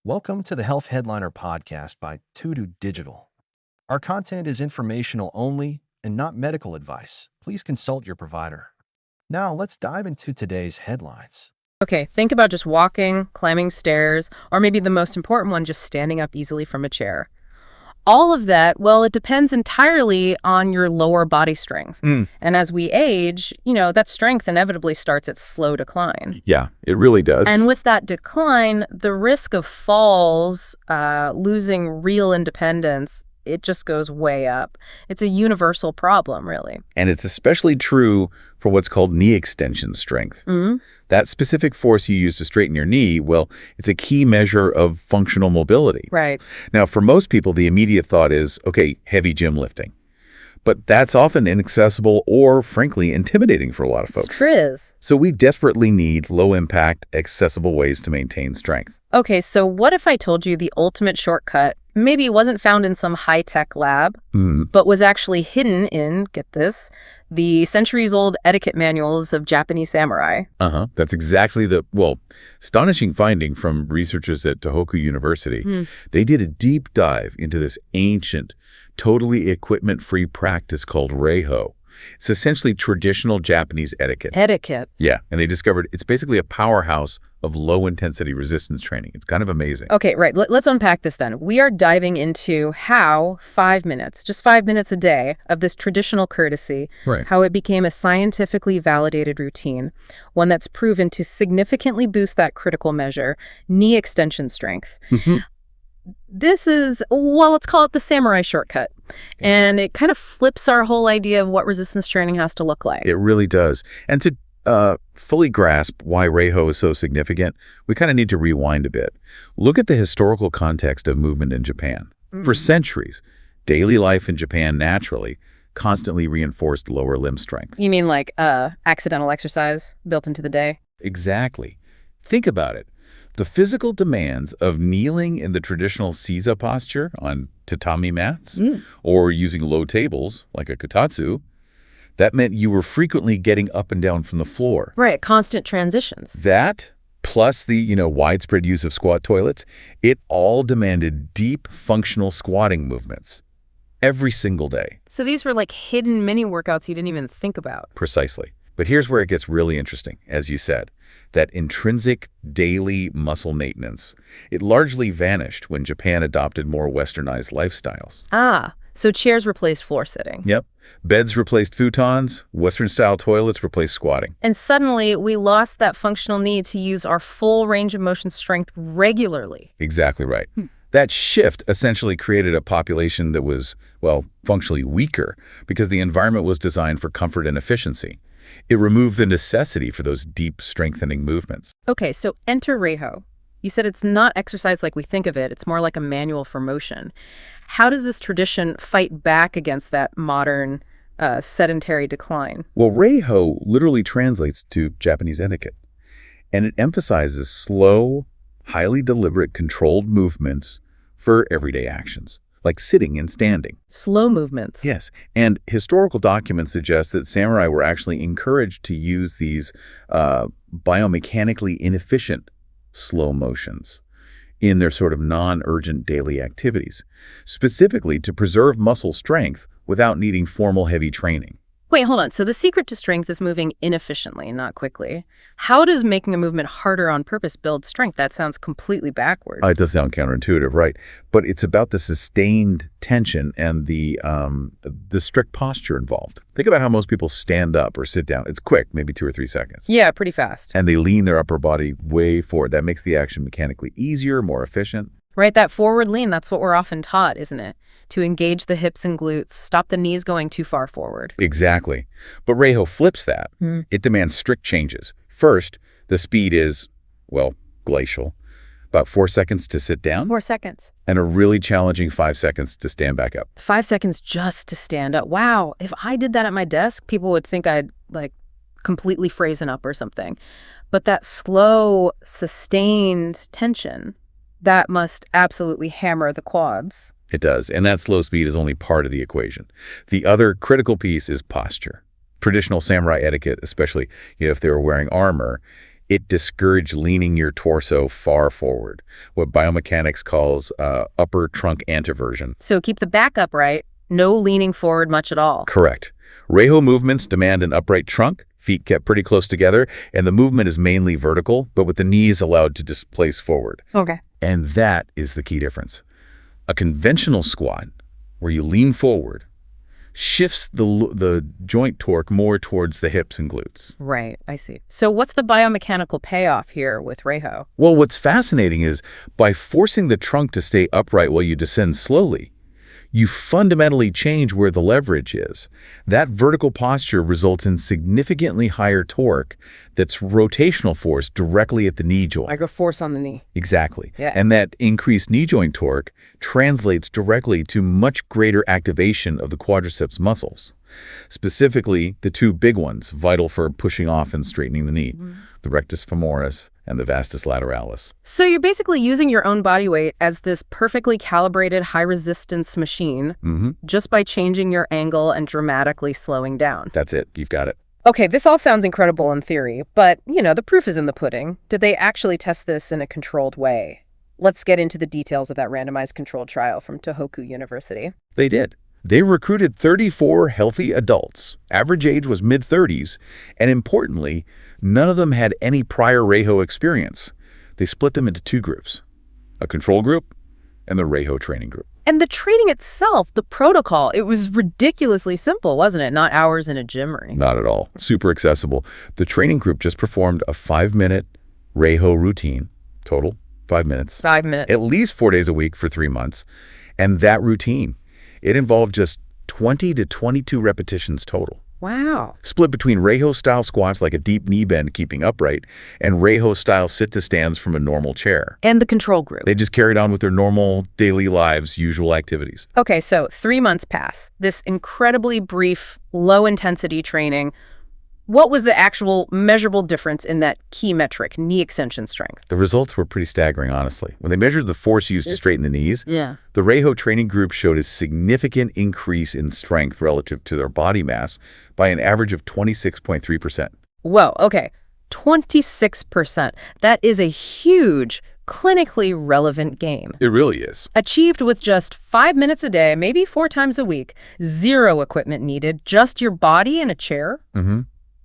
Welcome to the Health Headliner podcast by Tudu Digital. Our content is informational only and not medical advice. Please consult your provider. Now, let's dive into today's headlines. Okay, think about just walking, climbing stairs, or maybe the most important one, just standing up easily from a chair. All of that, well, it depends entirely on your lower body strength. And as we age, that strength inevitably starts at slow decline. Yeah, it really does. And with that decline, the risk of falls, losing real independence, it just goes way up. It's a universal problem, really. And it's especially true for what's called knee extension strength. That specific force you use to straighten your knee, well, it's a key measure of functional mobility. Right. Now, for most people, the immediate thought is, okay, heavy gym lifting. But that's often inaccessible or, frankly, intimidating for a lot of folks. It's true. So we desperately need low-impact, accessible ways to maintain strength. Okay, so what if I told you the ultimate shortcut maybe wasn't found in some high-tech lab, but was actually hidden in, get this, the centuries-old etiquette manuals of Japanese samurai? That's exactly the, astonishing finding from researchers at Tohoku University. They did a deep dive into this ancient, totally equipment-free practice called Reiho. It's essentially traditional Japanese etiquette. Etiquette. Yeah, and they discovered it's basically a powerhouse of low-intensity resistance training. It's kind of amazing. Okay, right. Let's unpack this then. We are diving into how 5 minutes, just 5 minutes a day of this traditional courtesy, how it became a scientifically validated routine, one that's proven to significantly boost that critical measure, knee extension strength. This is, let's call it the samurai shortcut. And it kind of flips our whole idea of what resistance training has to look like. It really does. And to fully grasp why Reiho is so significant, we kind of need to rewind a bit. Look at the historical context of movement in Japan. For centuries, daily life in Japan naturally constantly reinforced lower limb strength. You mean like accidental exercise built into the day? Exactly. Think about it. The physical demands of kneeling in the traditional seiza posture on tatami mats or using low tables like a kotatsu, that meant you were frequently getting up and down from the floor. Right, constant transitions. That, plus the, widespread use of squat toilets, it all demanded deep functional squatting movements every single day. So these were like hidden mini workouts you didn't even think about. Precisely. But here's where it gets really interesting, as you said. That intrinsic daily muscle maintenance, it largely vanished when Japan adopted more westernized lifestyles. So chairs replaced floor sitting. Yep. Beds replaced futons, Western-style toilets replaced squatting. And suddenly, we lost that functional need to use our full range of motion strength regularly. Exactly right. That shift essentially created a population that was, functionally weaker because the environment was designed for comfort and efficiency. It removed the necessity for those deep strengthening movements. Okay, so enter Reiho. You said it's not exercise like we think of it. It's more like a manual for motion. How does this tradition fight back against that modern sedentary decline? Well, Reiho literally translates to Japanese etiquette, and it emphasizes slow, highly deliberate, controlled movements for everyday actions, like sitting and standing. Slow movements. Yes, and historical documents suggest that samurai were actually encouraged to use these biomechanically inefficient slow motions in their sort of non-urgent daily activities, specifically to preserve muscle strength without needing formal heavy training. Wait, hold on. So the secret to strength is moving inefficiently, not quickly. How does making a movement harder on purpose build strength? That sounds completely backwards. It does sound counterintuitive, right? But it's about the sustained tension and the strict posture involved. Think about how most people stand up or sit down. It's quick, maybe 2 or 3 seconds. Yeah, pretty fast. And they lean their upper body way forward. That makes the action mechanically easier, more efficient. Right, that forward lean, that's what we're often taught, isn't it? To engage the hips and glutes, stop the knees going too far forward. Exactly. But Reiho flips that. It demands strict changes. First, the speed is, glacial. About 4 seconds to sit down. 4 seconds. And a really challenging 5 seconds to stand back up. 5 seconds just to stand up. Wow, if I did that at my desk, people would think I'd, completely frozen up or something. But that slow, sustained tension, that must absolutely hammer the quads. It does, and that slow speed is only part of the equation. The other critical piece is posture. Traditional samurai etiquette, especially if they were wearing armor, It discouraged leaning your torso far forward, what biomechanics calls upper trunk anteversion. So keep the back upright, no leaning forward much at all. Correct. Reiho movements demand an upright trunk, feet kept pretty close together, and the movement is mainly vertical, but with the knees allowed to displace forward. Okay. And that is the key difference. A conventional squat, where you lean forward, shifts the joint torque more towards the hips and glutes. Right, I see. So what's the biomechanical payoff here with Reiho? Well, what's fascinating is by forcing the trunk to stay upright while you descend slowly, you fundamentally change where the leverage is. That vertical posture results in significantly higher torque that's rotational force directly at the knee joint. Like a force on the knee. Exactly. Yeah. And that increased knee joint torque translates directly to much greater activation of the quadriceps muscles, specifically the two big ones vital for pushing off and straightening the knee, the rectus femoris and the vastus lateralis. So you're basically using your own body weight as this perfectly calibrated high-resistance machine just by changing your angle and dramatically slowing down. That's it. You've got it. Okay, this all sounds incredible in theory, but, the proof is in the pudding. Did they actually test this in a controlled way? Let's get into the details of that randomized controlled trial from Tohoku University. They did. They recruited 34 healthy adults. Average age was mid-30s, and importantly, none of them had any prior Reiho experience. They split them into two groups, a control group and the Reiho training group. And the training itself, the protocol, it was ridiculously simple, wasn't it? Not hours in a gym or anything. Not at all. Super accessible. The training group just performed a 5-minute Reiho routine, total 5 minutes. 5 minutes. At least 4 days a week for 3 months. And that routine, it involved just 20 to 22 repetitions total. Wow. Split between Reiho-style squats like a deep knee bend keeping upright and Reiho-style sit-to-stands from a normal chair. And the control group. They just carried on with their normal daily lives, usual activities. Okay, so 3 months pass. This incredibly brief, low-intensity training. What was the actual measurable difference in that key metric, knee extension strength? The results were pretty staggering, honestly. When they measured the force used to straighten the knees, the Reiho training group showed a significant increase in strength relative to their body mass by an average of 26.3%. Whoa, okay. 26%. That is a huge, clinically relevant gain. It really is. Achieved with just 5 minutes a day, maybe 4 times a week, zero equipment needed, just your body and a chair.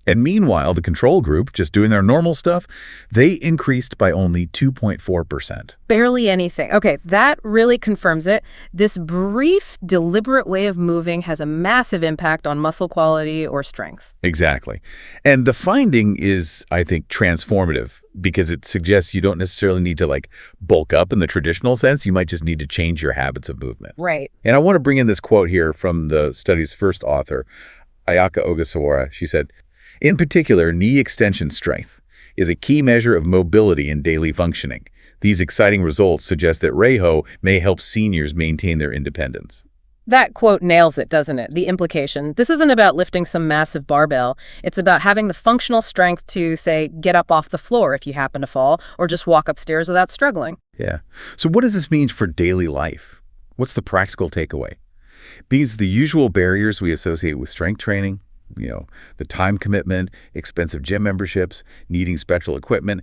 And meanwhile, the control group, just doing their normal stuff, they increased by only 2.4%. Barely anything. Okay, that really confirms it. This brief, deliberate way of moving has a massive impact on muscle quality or strength. Exactly. And the finding is, I think, transformative because it suggests you don't necessarily need to bulk up in the traditional sense. You might just need to change your habits of movement. Right. And I want to bring in this quote here from the study's first author, Ayaka Ogasawara. She said, "In particular, knee extension strength is a key measure of mobility and daily functioning. These exciting results suggest that Reiho may help seniors maintain their independence." That quote nails it, doesn't it? The implication. This isn't about lifting some massive barbell. It's about having the functional strength to, say, get up off the floor if you happen to fall, or just walk upstairs without struggling. Yeah. So what does this mean for daily life? What's the practical takeaway? Because the usual barriers we associate with strength training, the time commitment, expensive gym memberships, needing special equipment,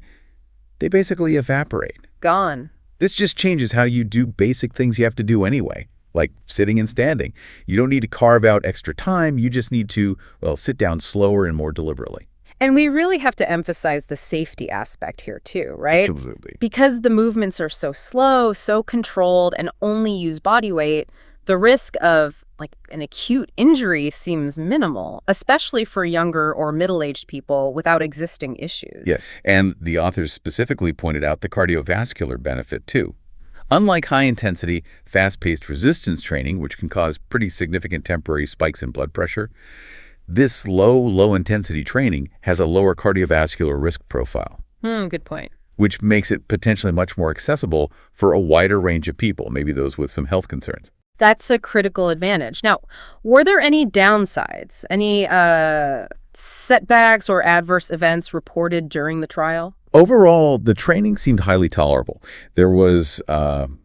they basically evaporate. Gone. This just changes how you do basic things you have to do anyway, like sitting and standing. You don't need to carve out extra time. You just need to, sit down slower and more deliberately. And we really have to emphasize the safety aspect here too, right? Absolutely. Because the movements are so slow, so controlled, and only use body weight, the risk of an acute injury seems minimal, especially for younger or middle-aged people without existing issues. Yes, and the authors specifically pointed out the cardiovascular benefit too. Unlike high-intensity, fast-paced resistance training, which can cause pretty significant temporary spikes in blood pressure, this low-intensity training has a lower cardiovascular risk profile. Good point. Which makes it potentially much more accessible for a wider range of people, maybe those with some health concerns. That's a critical advantage. Now, were there any downsides, any setbacks or adverse events reported during the trial? Overall, the training seemed highly tolerable. There was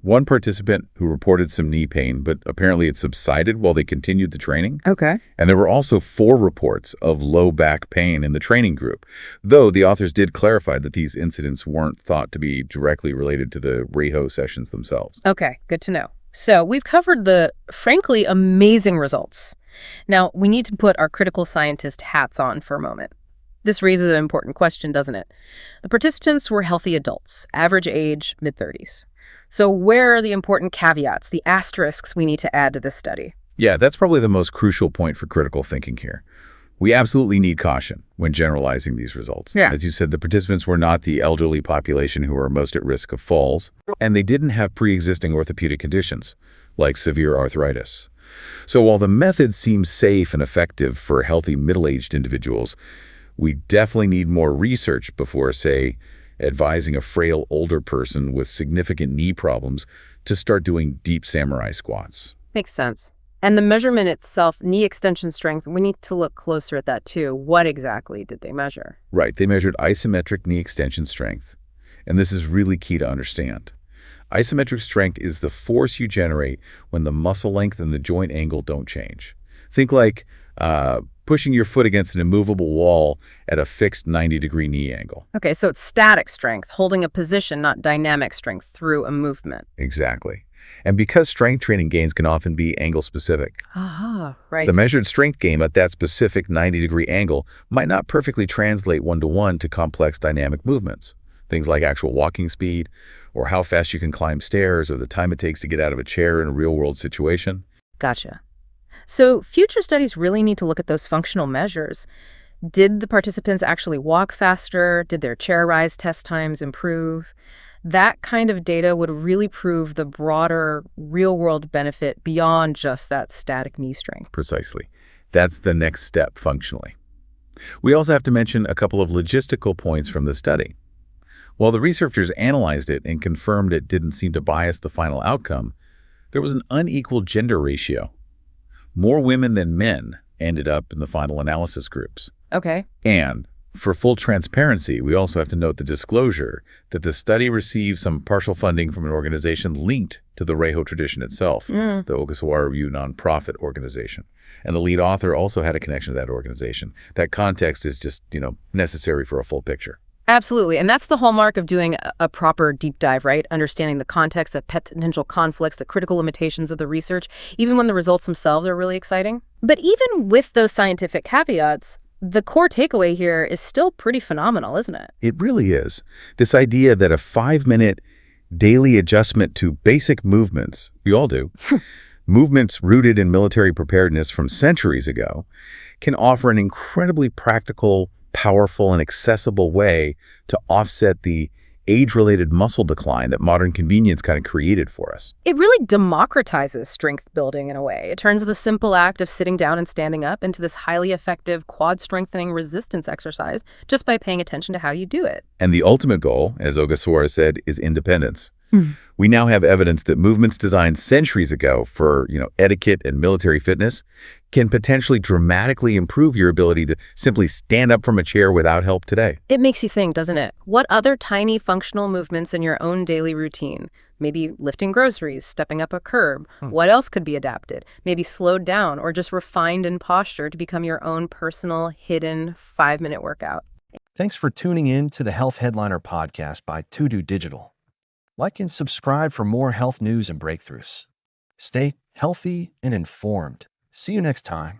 one participant who reported some knee pain, but apparently it subsided while they continued the training. Okay. And there were also 4 reports of low back pain in the training group, though the authors did clarify that these incidents weren't thought to be directly related to the Reiho sessions themselves. Okay, good to know. So we've covered the, frankly, amazing results. Now, we need to put our critical scientist hats on for a moment. This raises an important question, doesn't it? The participants were healthy adults, average age, mid-30s. So where are the important caveats, the asterisks we need to add to this study? Yeah, that's probably the most crucial point for critical thinking here. We absolutely need caution when generalizing these results. Yeah. As you said, the participants were not the elderly population who are most at risk of falls, and they didn't have pre-existing orthopedic conditions, like severe arthritis. So while the method seems safe and effective for healthy middle-aged individuals, we definitely need more research before, say, advising a frail older person with significant knee problems to start doing deep samurai squats. Makes sense. And the measurement itself, knee extension strength, we need to look closer at that too. What exactly did they measure? Right, they measured isometric knee extension strength. And this is really key to understand. Isometric strength is the force you generate when the muscle length and the joint angle don't change. Think like pushing your foot against an immovable wall at a fixed 90-degree knee angle. Okay, so it's static strength, holding a position, not dynamic strength through a movement. Exactly. And because strength training gains can often be angle-specific, Right. the measured strength gain at that specific 90-degree angle might not perfectly translate one-to-one to complex dynamic movements. Things like actual walking speed, or how fast you can climb stairs, or the time it takes to get out of a chair in a real-world situation. Gotcha. So future studies really need to look at those functional measures. Did the participants actually walk faster? Did their chair rise test times improve? That kind of data would really prove the broader real-world benefit beyond just that static knee strength. Precisely. That's the next step functionally. We also have to mention a couple of logistical points from the study. While the researchers analyzed it and confirmed it didn't seem to bias the final outcome, there was an unequal gender ratio. More women than men ended up in the final analysis groups. Okay. And for full transparency, we also have to note the disclosure that the study received some partial funding from an organization linked to the Reiho tradition itself, the Ogasawara Review nonprofit organization. And the lead author also had a connection to that organization. That context is just, necessary for a full picture. Absolutely. And that's the hallmark of doing a proper deep dive, right? Understanding the context, the potential conflicts, the critical limitations of the research, even when the results themselves are really exciting. But even with those scientific caveats, the core takeaway here is still pretty phenomenal, isn't it? It really is. This idea that a 5-minute daily adjustment to basic movements, we all do, movements rooted in military preparedness from centuries ago, can offer an incredibly practical, powerful, and accessible way to offset the age-related muscle decline that modern convenience kind of created for us. It really democratizes strength building in a way. It turns the simple act of sitting down and standing up into this highly effective quad-strengthening resistance exercise just by paying attention to how you do it. And the ultimate goal, as Ogasawara said, is independence. We now have evidence that movements designed centuries ago for, etiquette and military fitness can potentially dramatically improve your ability to simply stand up from a chair without help today. It makes you think, doesn't it? What other tiny functional movements in your own daily routine, maybe lifting groceries, stepping up a curb, what else could be adapted? Maybe slowed down or just refined in posture to become your own personal, hidden 5-minute workout. Thanks for tuning in to the Health Headliner podcast by To-Do Digital. Like and subscribe for more health news and breakthroughs. Stay healthy and informed. See you next time.